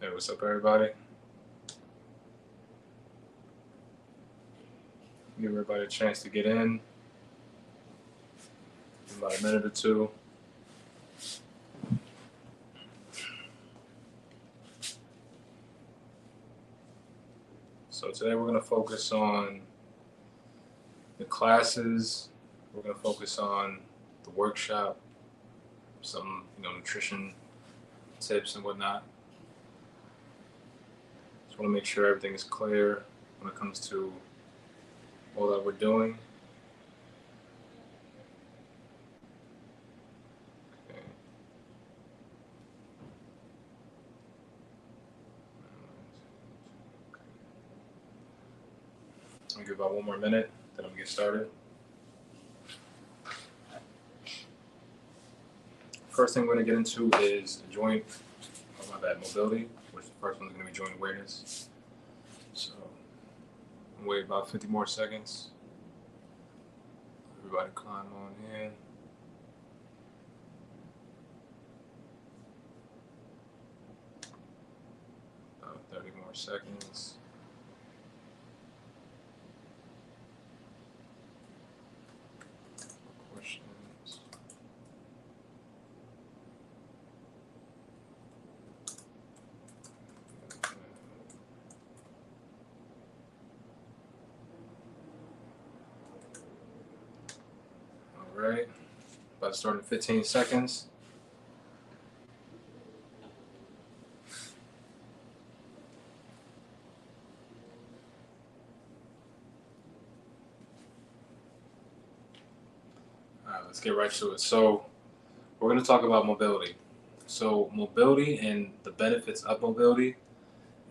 Hey, what's up, everybody? Give everybody a chance to get in. About a minute or two. So today we're going to focus on the classes. We're going to focus on the workshop, some nutrition tips and whatnot. Just want to make sure everything is clear when it comes to all that we're doing. Okay. I'll give about one more minute, then we'll get started. First thing we're going to get into is joint, mobility, which the first one's going to be joint awareness. So, wait about 50 more seconds. Everybody climb on in. About 30 more seconds. Questions? All right. About to start in 15 seconds. All right, let's get right to it. So, we're going to talk about mobility. So, mobility and the benefits of mobility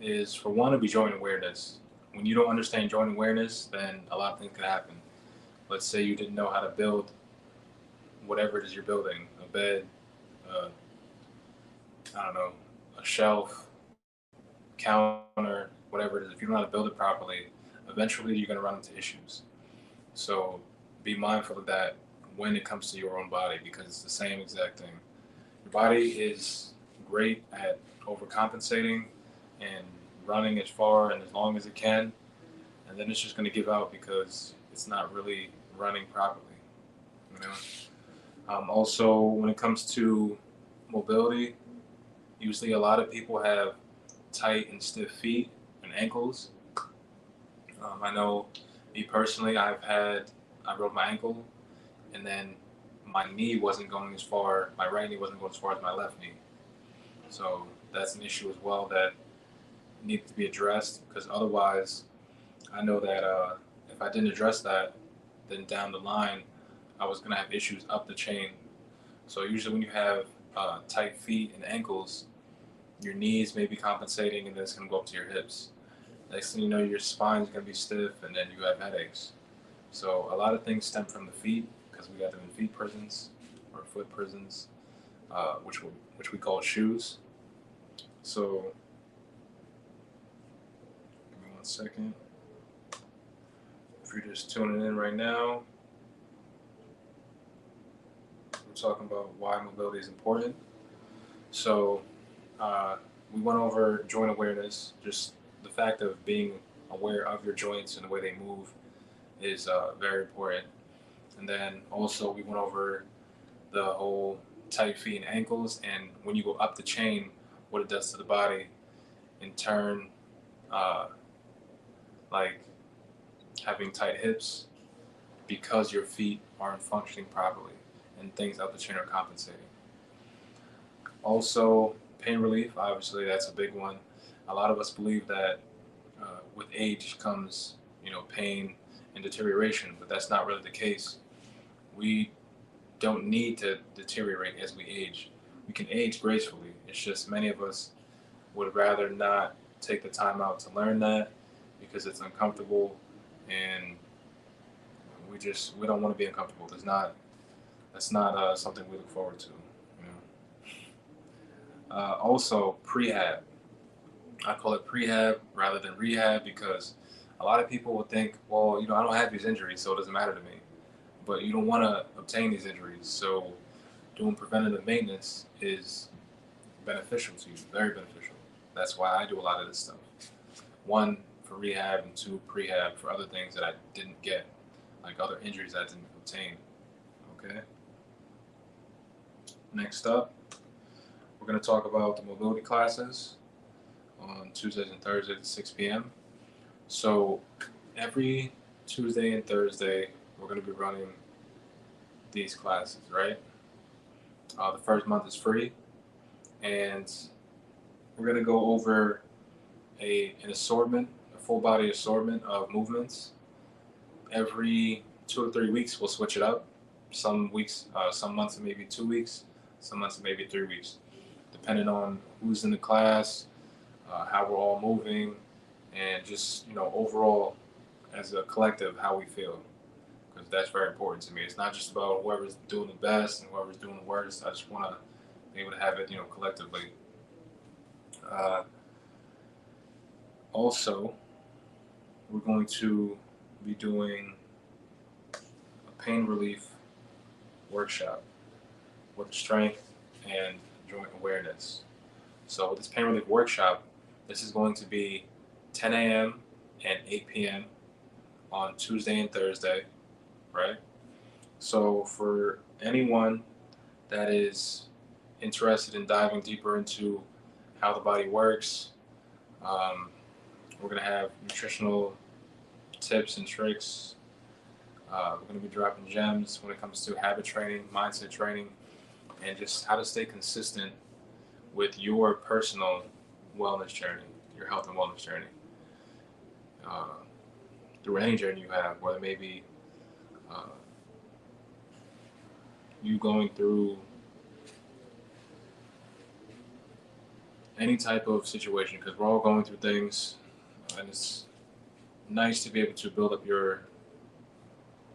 is, for one, to be joint awareness. When you don't understand joint awareness, then a lot of things can happen. Let's say you didn't know how to build whatever it is you're building, a bed, I don't know, a shelf, counter, whatever it is. If you don't know how to build it properly, eventually you're going to run into issues. So be mindful of that when it comes to your own body, because it's the same exact thing. Your body is great at overcompensating and running as far and as long as it can, and then it's just going to give out because it's not really running properly. You know. Also, when it comes to mobility, usually a lot of people have tight and stiff feet and ankles. I know me personally, I broke my ankle, and then my knee wasn't going as far, my right knee wasn't going as far as my left knee. So that's an issue as well that needed to be addressed, because otherwise, I know that if I didn't address that, then down the line, I was going to have issues up the chain. So usually when you have tight feet and ankles, your knees may be compensating, and then it's going to go up to your hips. Next thing you know, your spine is going to be stiff, and then you have headaches. So a lot of things stem from the feet, because we got them in feet prisons or foot prisons, which we call shoes. So give me 1 second. If you're just tuning in right now, we're talking about why mobility is important. So we went over joint awareness. Just the fact of being aware of your joints and the way they move is very important. And then also we went over the whole tight feet and ankles, and when you go up the chain, what it does to the body. In turn, like having tight hips, because your feet aren't functioning properly, and things up the chain are compensating. Also, pain relief, obviously, that's a big one. A lot of us believe that with age comes, pain and deterioration, but that's not really the case. We don't need to deteriorate as we age. We can age gracefully. It's just many of us would rather not take the time out to learn that because it's uncomfortable, and we don't want to be uncomfortable. That's not something we look forward to. Also, prehab. I call it prehab rather than rehab, because a lot of people will think, well, I don't have these injuries, so it doesn't matter to me. But you don't want to obtain these injuries, so doing preventative maintenance is beneficial to you, very beneficial. That's why I do a lot of this stuff. One, for rehab, and two, prehab for other things that I didn't get, like other injuries I didn't obtain. Okay. Next up, we're going to talk about the mobility classes on Tuesdays and Thursdays at 6 p.m. So every Tuesday and Thursday, we're going to be running these classes, right? The first month is free, and we're going to go over an assortment, a full body assortment of movements. Every 2 or 3 weeks, we'll switch it up. Some weeks, some months, it may be 2 weeks. Some months, it may be 3 weeks, depending on who's in the class, how we're all moving, and just overall as a collective how we feel, because that's very important to me. It's not just about whoever's doing the best and whoever's doing the worst. I just want to be able to have it collectively. Also, we're going to be doing a pain relief workshop with strength and joint awareness. So with this pain relief workshop, this is going to be 10 a.m. and 8 p.m. on Tuesday and Thursday, right? So for anyone that is interested in diving deeper into how the body works, we're going to have nutritional tips and tricks. We're going to be dropping gems when it comes to habit training, mindset training, and just how to stay consistent with your personal wellness journey, your health and wellness journey. Through any journey you have, whether it may be you going through any type of situation, because we're all going through things, and it's nice to be able to build up your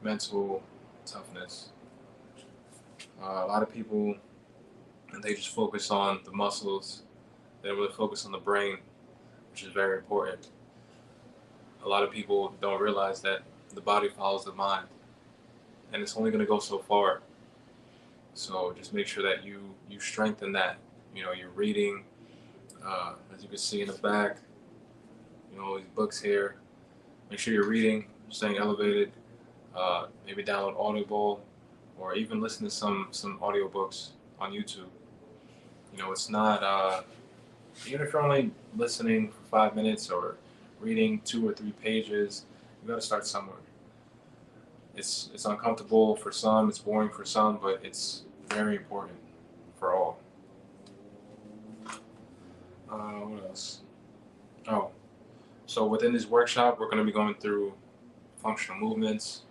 mental toughness. A lot of people, they just focus on the muscles. They don't really focus on the brain, which is very important. A lot of people don't realize that the body follows the mind, and it's only going to go so far. So just make sure that you strengthen that. You're reading, as you can see in the back, these books here. Make sure you're reading, staying elevated. Maybe download Audible, or even listen to some audiobooks on YouTube. It's not, even if you're only listening for 5 minutes or reading 2 or 3 pages, you got to start somewhere. It's uncomfortable for some, it's boring for some, but it's very important for all. What else? Oh, so within this workshop, we're going to be going through functional movements.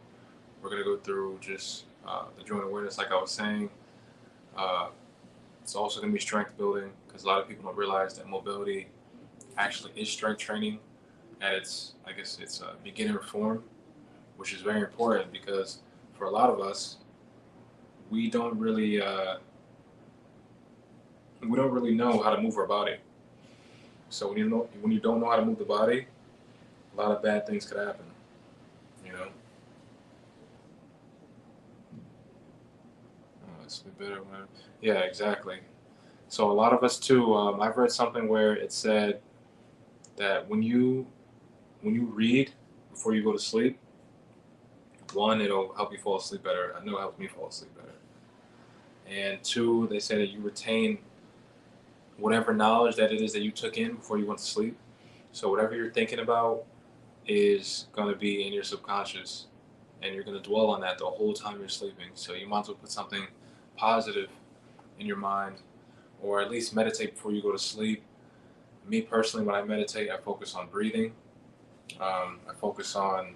We're going to go through just the joint awareness, like I was saying. It's also going to be strength building, because a lot of people don't realize that mobility actually is strength training at its beginner form, which is very important, because for a lot of us, we don't really know how to move our body. So when you don't know how to move the body, a lot of bad things could happen. It's better when, yeah, exactly. So a lot of us too. I've read something where it said that when you read before you go to sleep, one, it'll help you fall asleep better. I know it helps me fall asleep better. And two, they say that you retain whatever knowledge that it is that you took in before you went to sleep. So whatever you're thinking about is going to be in your subconscious, and you're going to dwell on that the whole time you're sleeping. So you might as well put something positive in your mind, or at least meditate before you go to sleep. Me personally, when I meditate, I focus on breathing. I focus on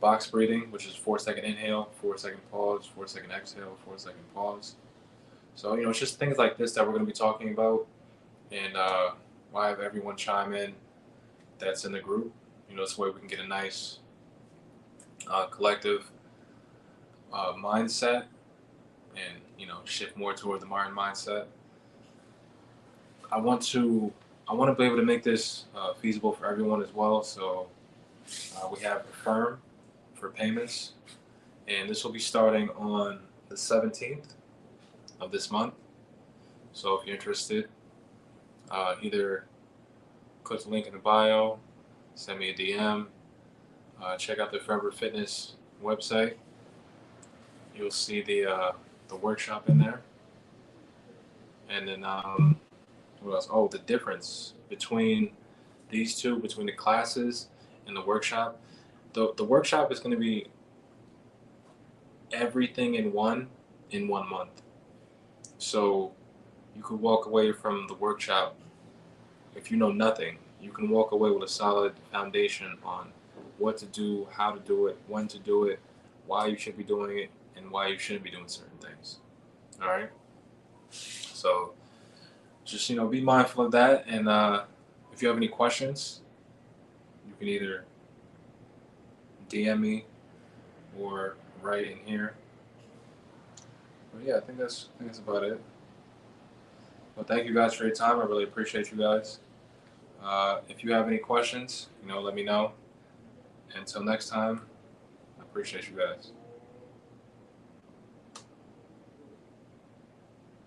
box breathing, which is 4-second inhale, 4-second pause, 4-second exhale, 4-second pause. So, it's just things like this that we're going to be talking about, and we'll have everyone chime in that's in the group. This way we can get a nice collective mindset, and shift more toward the modern mindset. I want to be able to make this feasible for everyone as well. So we have Affirm for payments, and this will be starting on the 17th of this month. So if you're interested, either click the link in the bio, send me a DM. Check out the Forever Fitness website. You'll see the workshop in there. And then what else? Oh, the difference between these two, between the classes and the workshop. The workshop is going to be everything in 1 month. So you could walk away from the workshop if you know nothing. You can walk away with a solid foundation on what to do, how to do it, when to do it, why you should be doing it, and why you shouldn't be doing certain things. All right. So just be mindful of that. And if you have any questions, you can either DM me or write in here. But yeah, I think that's about it. Well, thank you guys for your time. I really appreciate you guys. If you have any questions, let me know. Until next time, I appreciate you guys.